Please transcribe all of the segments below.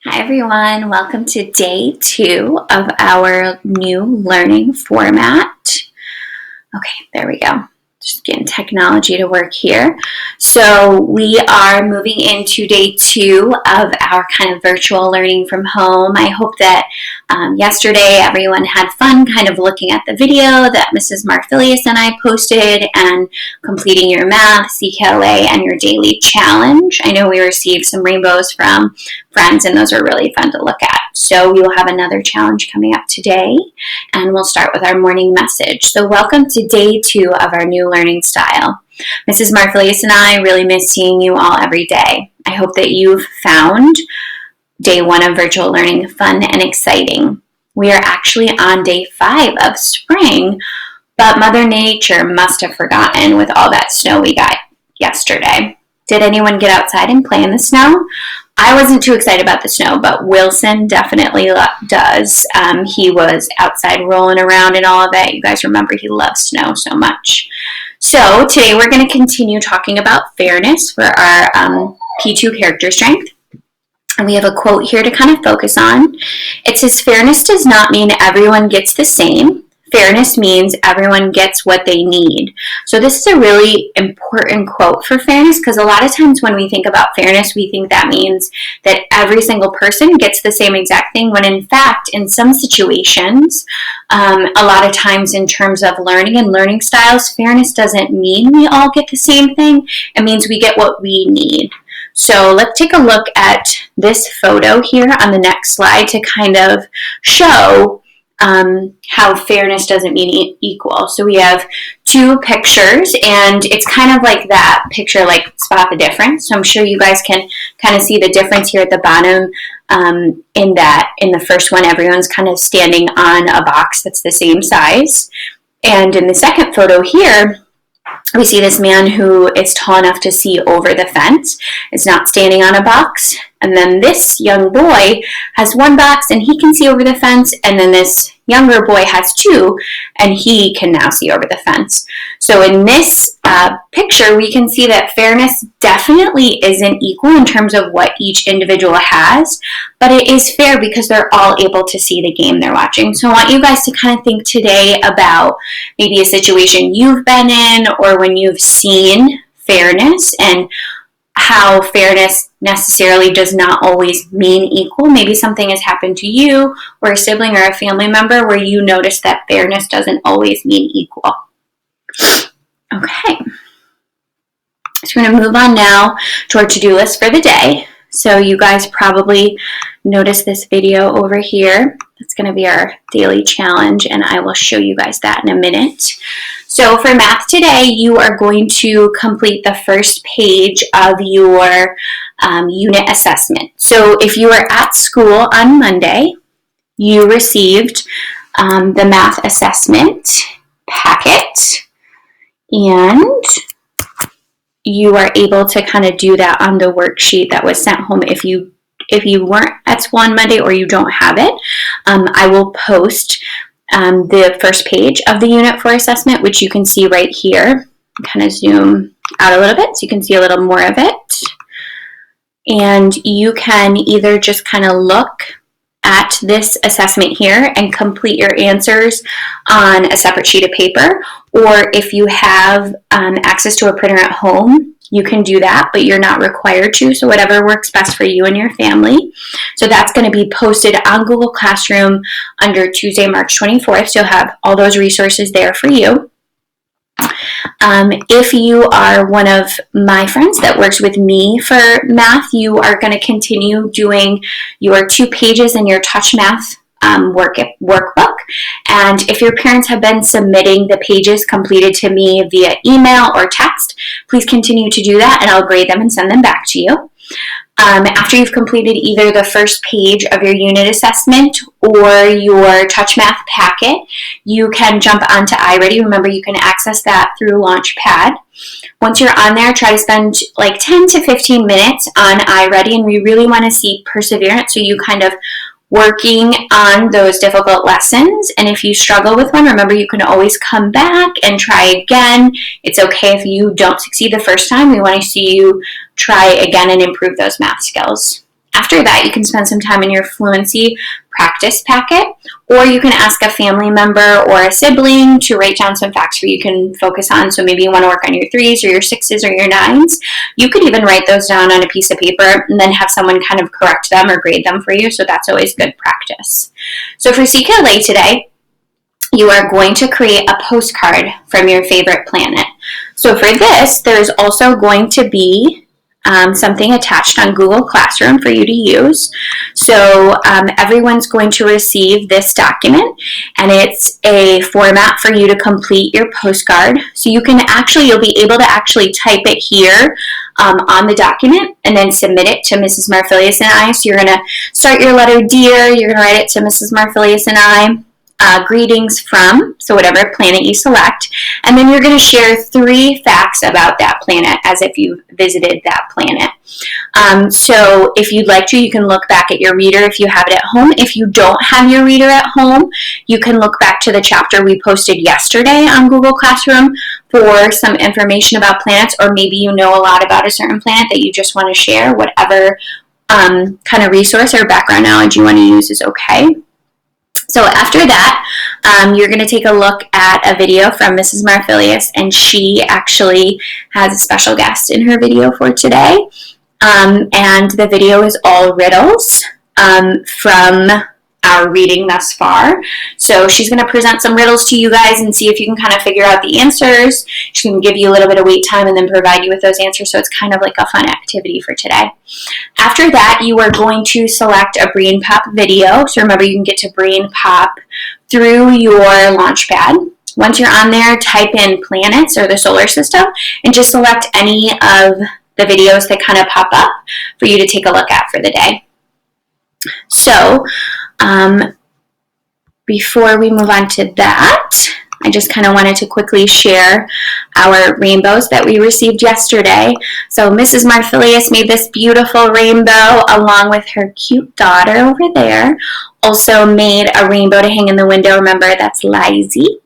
Hi everyone, welcome to day 2 of our new learning format. Okay, there we go. Just getting technology to work here. So we are moving into day 2 of our kind of virtual learning from home. I hope that yesterday everyone had fun kind of looking at the video that Mrs. Marfilius and I posted and completing your math, CKLA, and your daily challenge. I know we received some rainbows from friends and those are really fun to look at. So we will have another challenge coming up today and we'll start with our morning message. So welcome to day 2 of our new learning style. Mrs. Marfilius and I really miss seeing you all every day. I hope that you've found day 1 of virtual learning fun and exciting. We are actually on day 5 of spring, but Mother Nature must have forgotten with all that snow we got yesterday. Did anyone get outside and play in the snow? I wasn't too excited about the snow, but Wilson definitely does. He was outside rolling around and all of that. You guys remember he loves snow so much. So today we're going to continue talking about fairness for our P2 character strength. And we have a quote here to kind of focus on. It says, fairness does not mean everyone gets the same. Fairness means everyone gets what they need. So this is a really important quote for fairness because a lot of times when we think about fairness, we think that means that every single person gets the same exact thing, when in fact, in some situations, a lot of times in terms of learning and learning styles, fairness doesn't mean we all get the same thing. It means we get what we need. So let's take a look at this photo here on the next slide to kind of show how fairness doesn't mean equal. So we have 2 pictures and it's kind of like that picture, like spot the difference. So I'm sure you guys can kind of see the difference here at the bottom. In the first one, everyone's kind of standing on a box that's the same size. And in the second photo here, we see this man who is tall enough to see over the fence, is not standing on a box. And then this young boy has 1 box and he can see over the fence. And then this younger boy has 2 and he can now see over the fence. So in this picture, we can see that fairness definitely isn't equal in terms of what each individual has, but it is fair because they're all able to see the game they're watching. So I want you guys to kind of think today about maybe a situation you've been in or when you've seen fairness and how fairness necessarily does not always mean equal. Maybe something has happened to you or a sibling or a family member where you notice that fairness doesn't always mean equal. Okay. So we're going to move on now to our to-do list for the day. So you guys probably noticed this video over here. That's going to be our daily challenge, and I will show you guys that in a minute. So for math today, you are going to complete the first page of your unit assessment. So if you were at school on Monday, you received the math assessment packet, and you are able to kind of do that on the worksheet that was sent home. If you weren't at school on Monday or you don't have it, I will post the first page of the Unit 4 assessment, which you can see right here. Kind of zoom out a little bit so you can see a little more of it. And you can either just kind of look at this assessment here and complete your answers on a separate sheet of paper, or if you have access to a printer at home, you can do that, but you're not required to, so whatever works best for you and your family. So that's going to be posted on Google Classroom under Tuesday, March 24th, so you'll have all those resources there for you. If you are one of my friends that works with me for math, you are going to continue doing your 2 pages in your Touch Math workbook. And if your parents have been submitting the pages completed to me via email or text, please continue to do that and I'll grade them and send them back to you. After you've completed either the first page of your unit assessment or your Touch Math packet, you can jump onto iReady. Remember, you can access that through Launchpad. Once you're on there, try to spend like 10 to 15 minutes on iReady, and we really want to see perseverance, so you kind of working on those difficult lessons. And if you struggle with one, remember you can always come back and try again. It's okay if you don't succeed the first time. We want to see you try again and improve those math skills. After that, you can spend some time in your fluency practice packet, or you can ask a family member or a sibling to write down some facts for you can focus on. So maybe you want to work on your 3s or your 6s or your 9s. You could even write those down on a piece of paper and then have someone kind of correct them or grade them for you. So that's always good practice. So for CKLA today, you are going to create a postcard from your favorite planet. So for this, there's also going to be something attached on Google Classroom for you to use. So everyone's going to receive this document, and it's a format for you to complete your postcard. So you'll be able to actually type it here on the document and then submit it to Mrs. Marfilius and I. So you're going to start your letter Dear, you're going to write it to Mrs. Marfilius and I. Greetings from, so whatever planet you select, and then you're going to share 3 facts about that planet as if you visited that planet. So if you'd like to, you can look back at your reader if you have it at home. If you don't have your reader at home, you can look back to the chapter we posted yesterday on Google Classroom for some information about planets, or maybe you know a lot about a certain planet that you just want to share. Whatever kind of resource or background knowledge you want to use is okay. So after that, you're going to take a look at a video from Mrs. Marfilius, and she actually has a special guest in her video for today. And the video is all riddles from our reading thus far. So she's going to present some riddles to you guys and see if you can kind of figure out the answers. She's going to give you a little bit of wait time and then provide you with those answers. So it's kind of like a fun activity for today. After that, you are going to select a BrainPop video. So remember, you can get to BrainPop through your Launchpad. Once you're on there, type in planets or the solar system and just select any of the videos that kind of pop up for you to take a look at for the day. So before we move on to that, I just kind of wanted to quickly share our rainbows that we received yesterday. So Mrs. Marfilius made this beautiful rainbow along with her cute daughter over there. Also made a rainbow to hang in the window. Remember, that's Lizzie.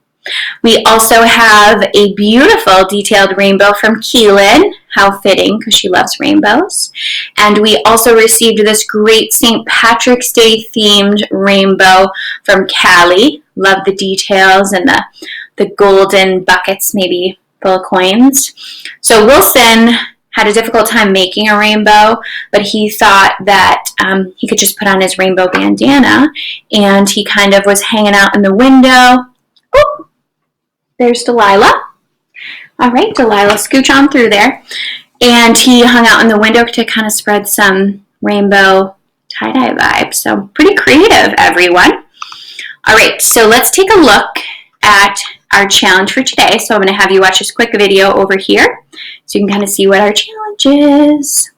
We also have a beautiful detailed rainbow from Keelan. How fitting, because she loves rainbows. And we also received this great St. Patrick's Day themed rainbow from Callie. Love the details and the golden buckets, maybe full of coins. So Wilson had a difficult time making a rainbow, but he thought that he could just put on his rainbow bandana, and he kind of was hanging out in the window. Oh, there's Delilah. All right, Delilah, scooch on through there. And he hung out in the window to kind of spread some rainbow tie-dye vibes. So pretty creative, everyone. All right, so let's take a look at our challenge for today. So I'm going to have you watch this quick video over here so you can kind of see what our challenge is.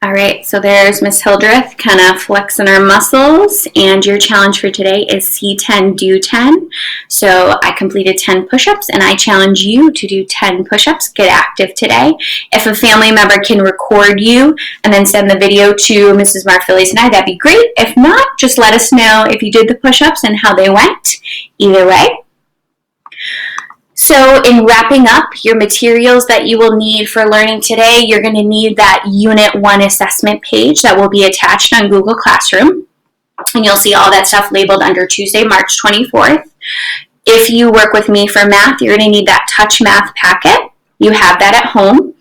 All right, so there's Miss Hildreth kind of flexing her muscles, and your challenge for today is see 10, do 10. So I completed 10 push-ups, and I challenge you to do 10 push-ups. Get active today. If a family member can record you and then send the video to Mrs. Marfilius and I, that'd be great. If not, just let us know if you did the push-ups and how they went. Either way. So in wrapping up your materials that you will need for learning today, you're going to need that Unit 1 assessment page that will be attached on Google Classroom. And you'll see all that stuff labeled under Tuesday, March 24th. If you work with me for math, you're going to need that Touch Math packet. You have that at home.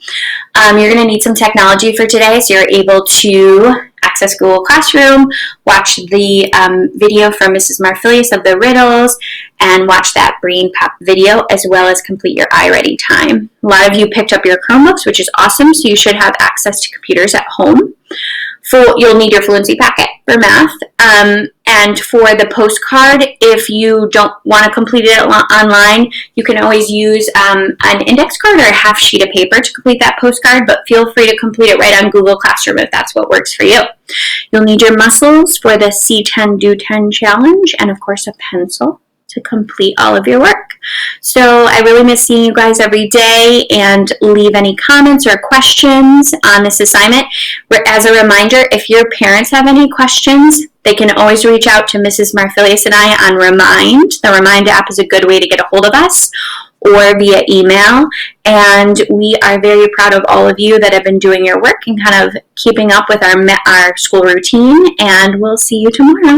You're going to need some technology for today, so you're able to access Google Classroom, watch the video from Mrs. Marfilius of the riddles, and watch that BrainPop video, as well as complete your iReady time. A lot of you picked up your Chromebooks, which is awesome, so you should have access to computers at home. You'll need your fluency packet for math. And for the postcard, if you don't want to complete it online, you can always use an index card or a half sheet of paper to complete that postcard, but feel free to complete it right on Google Classroom if that's what works for you. You'll need your muscles for the See 10, Do 10 challenge, and of course a pencil to to complete all of your work. So I really miss seeing you guys every day, and leave any comments or questions on this assignment. As a reminder, if your parents have any questions, they can always reach out to Mrs. Marfilius and I on Remind. The Remind app is a good way to get a hold of us, or via email. And we are very proud of all of you that have been doing your work and kind of keeping up with our school routine. And we'll see you tomorrow.